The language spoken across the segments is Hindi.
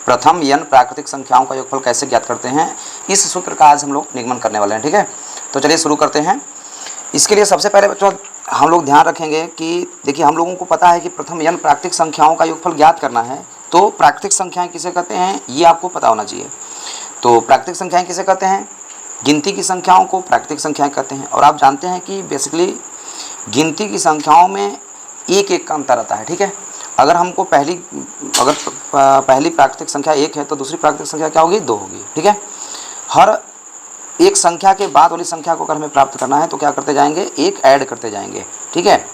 प्रथम n प्राकृतिक संख्याओं का योगफल कैसे ज्ञात करते हैं, इस सूत्र का आज हम लोग निगमन करने वाले हैं। ठीक है, तो चलिए शुरू करते हैं। इसके लिए सबसे पहले बच्चों हम लोग ध्यान रखेंगे कि देखिए हम लोगों को पता है कि प्रथम n प्राकृतिक संख्याओं का योगफल ज्ञात करना है, तो प्राकृतिक संख्याएं किसे कहते हैं ये आपको पता होना चाहिए। तो प्राकृतिक संख्याएं किसे कहते हैं, गिनती की संख्याओं को प्राकृतिक संख्याएं कहते हैं। और आप जानते हैं कि बेसिकली गिनती की संख्याओं में एक एक का अंतर आता है। ठीक है, अगर हमको पहली प्राकृतिक संख्या 1 है तो दूसरी प्राकृतिक संख्या क्या होगी, 2 होगी। ठीक है, हर एक संख्या के बाद वाली संख्या को अगर हमें प्राप्त करना है तो क्या करते जाएंगे, एक ऐड करते जाएंगे। ठीक है,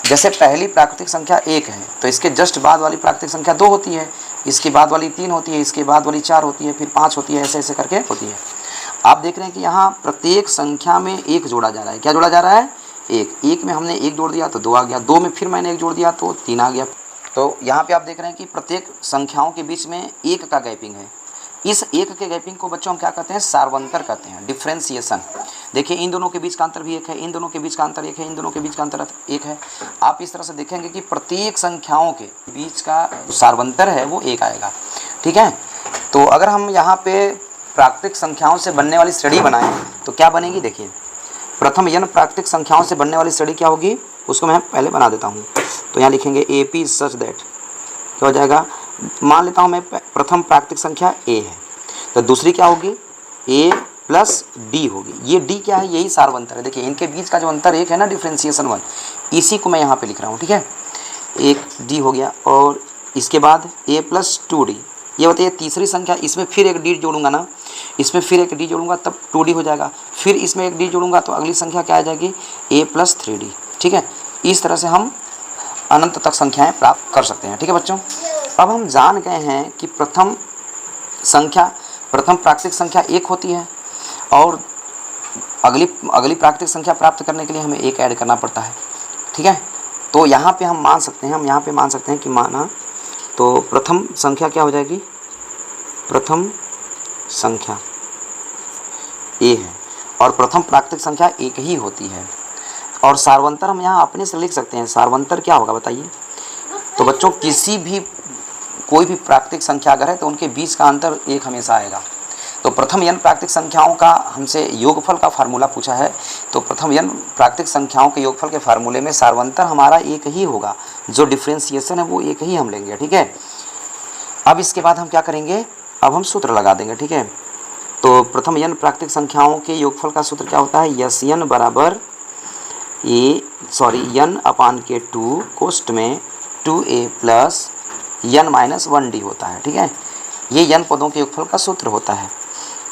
जैसे पहली प्राकृतिक संख्या 1 है तो इसके जस्ट बाद वाली प्राकृतिक संख्या 2 होती है, इसके बाद वाली 3 होती है, इसके बाद वाली 4 होती है, फिर 5 होती है, ऐसे ऐसे करके होती है। आप देख रहे हैं कि यहाँ प्रत्येक संख्या में एक जोड़ा जा रहा है। क्या जोड़ा जा रहा है, एक में हमने एक जोड़ दिया तो 2 आ गया, 2 में फिर मैंने एक जोड़ दिया तो 3 आ गया। तो यहाँ पे आप देख रहे हैं कि प्रत्येक संख्याओं के बीच में एक का गैपिंग है। इस एक के गैपिंग को बच्चों हम क्या कहते हैं, सार्वंतर कहते हैं, डिफ्रेंसिएशन। देखिए इन दोनों के बीच का अंतर भी एक है, इन दोनों के बीच का अंतर एक है, इन दोनों के बीच का अंतर एक है। आप इस तरह से देखेंगे कि प्रत्येक संख्याओं के बीच का सार्वंतर है वो एक आएगा। ठीक है, तो अगर हम यहाँ पे प्राकृतिक संख्याओं से बनने वाली श्रेणी बनाएं तो क्या बनेगी, देखिए प्रथम n प्राकृतिक संख्याओं से बनने वाली श्रेणी क्या होगी, उसको मैं पहले बना देता हूँ। तो यहाँ लिखेंगे AP सच दैट क्या हो जाएगा, मान लेता हूँ मैं प्रथम प्राकृतिक संख्या A है तो दूसरी क्या होगी, A प्लस D होगी। ये D क्या है, यही सार्वंतर है। देखिए इनके बीच का जो अंतर एक है ना, डिफ्रेंसिएशन 1, इसी को मैं यहाँ पे लिख रहा हूँ। ठीक है, एक D हो गया और इसके बाद A प्लस 2D, ये बताइए तीसरी संख्या, इसमें फिर एक D जोड़ूंगा ना, इसमें फिर एक D जोड़ूंगा तब 2D हो जाएगा, फिर इसमें एक D जोड़ूंगा तो अगली संख्या क्या आ जाएगी, A प्लस 3D। ठीक है, इस तरह से हम अनंत तक संख्याएं प्राप्त कर सकते हैं। ठीक है बच्चों, अब हम जान गए हैं कि प्रथम प्राकृतिक संख्या 1 होती है और अगली प्राकृतिक संख्या प्राप्त करने के लिए हमें एक ऐड करना पड़ता है। ठीक है, तो यहाँ पे हम मान सकते हैं कि माना तो प्रथम संख्या क्या हो जाएगी, प्रथम संख्या A है और प्रथम प्राकृतिक संख्या 1 ही होती है। और सार्वंतर हम यहाँ अपने से लिख सकते हैं। सार्वंतर क्या होगा बताइए, तो बच्चों कोई भी प्राकृतिक संख्या अगर है तो उनके बीच का अंतर एक हमेशा आएगा। तो प्रथम n प्राकृतिक संख्याओं का हमसे योगफल का फार्मूला पूछा है, तो प्रथम n प्राकृतिक संख्याओं के योगफल के फार्मूले में सार्वंतर हमारा एक ही होगा, जो डिफ्रेंसिएशन है वो एक ही हम लेंगे। ठीक है, अब इसके बाद हम क्या करेंगे, अब हम सूत्र लगा देंगे। ठीक है, तो प्रथम n प्राकृतिक संख्याओं के योगफल का सूत्र क्या होता है, Sn बराबर n अपान के 2 कोष्ठ में 2a plus n minus 1d होता है। ठीक है, ये n पदों के योगफल का सूत्र होता है।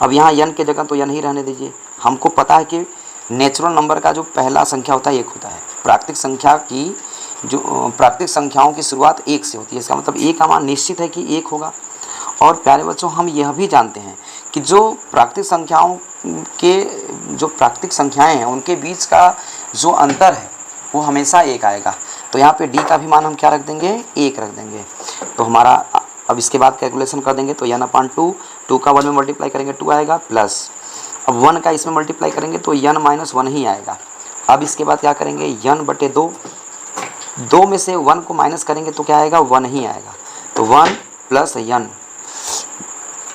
अब यहाँ n के जगह तो n ही रहने दीजिए। हमको पता है कि नेचुरल नंबर का जो पहला संख्या होता है 1 होता है। प्राकृतिक संख्याओं की शुरुआत 1 से होती है, इसका मतलब 1 का मान निश्चित है कि 1 होगा। और प्यारे बच्चों हम यह भी जानते हैं कि जो प्राकृतिक संख्याएं हैं उनके बीच का जो अंतर है वो हमेशा 1 आएगा। तो यहाँ पे d का भी मान हम क्या रख देंगे, 1 रख देंगे। तो हमारा अब इसके बाद कैलकुलेशन कर देंगे तो n अपान 2 का 1 में मल्टीप्लाई करेंगे 2 आएगा, प्लस अब 1 का इसमें मल्टीप्लाई करेंगे तो n माइनस 1 ही आएगा। अब इसके बाद क्या करेंगे, n बटे 2 में से 1 को माइनस करेंगे तो क्या आएगा, 1 ही आएगा। तो 1 प्लस n,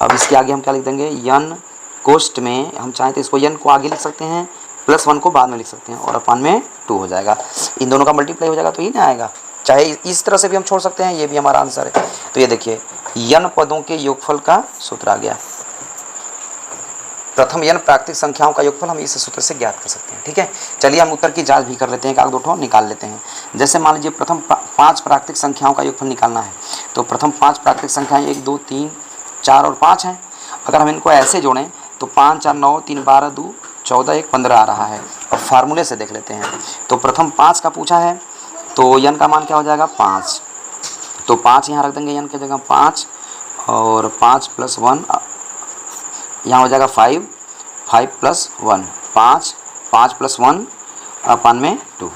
अब इसके आगे हम क्या लिख देंगे, n कोष्ठ में हम चाहें तो इसको n को आगे लिख सकते हैं, प्लस 1 को बाद में लिख सकते हैं और अपान में 2 हो जाएगा। इन दोनों का मल्टीप्लाई हो जाएगा तो ही ना आएगा। चाहे इस तरह से भी हम छोड़ सकते हैं, ये भी हमारा आंसर है। तो ये देखिए n पदों के योगफल का सूत्र आ गया। प्रथम n प्राकृतिक संख्याओं का योगफल हम इस सूत्र से ज्ञात कर सकते हैं। ठीक है, चलिए हम उत्तर की जांच भी कर लेते हैं, एक 2 निकाल लेते हैं। जैसे मान लीजिए प्रथम 5 प्राकृतिक संख्याओं का योगफल निकालना है, तो प्रथम 5 प्राकृतिक संख्याएं 1 2 3 4 और 5 हैं। अगर हम इनको ऐसे जोड़ें तो 5 4 9 3 12 2 14 1 15 आ रहा है। और फार्मूले से देख लेते हैं, तो प्रथम 5 का पूछा है तो n का मान क्या हो जाएगा, 5। तो 5 यहाँ रख देंगे n की जगह 5, और 5 प्लस 1 यहाँ हो जाएगा 5, 5 प्लस 1 5, 5 प्लस 1 अपान में 2,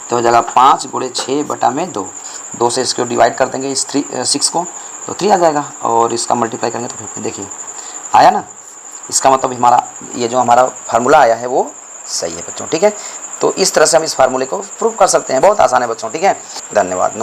तो हो जाएगा 5 गुणे 6 बटा में 2 से इसको डिवाइड कर देंगे इस 6 को तो 3 आ जाएगा, और इसका मल्टीप्लाई करेंगे तो 15। देखिए आया ना, इसका मतलब हमारा ये जो हमारा फार्मूला आया है वो सही है बच्चों। ठीक है, तो इस तरह से हम इस फार्मूले को प्रूव कर सकते हैं। बहुत आसान है बच्चों। ठीक है, धन्यवाद।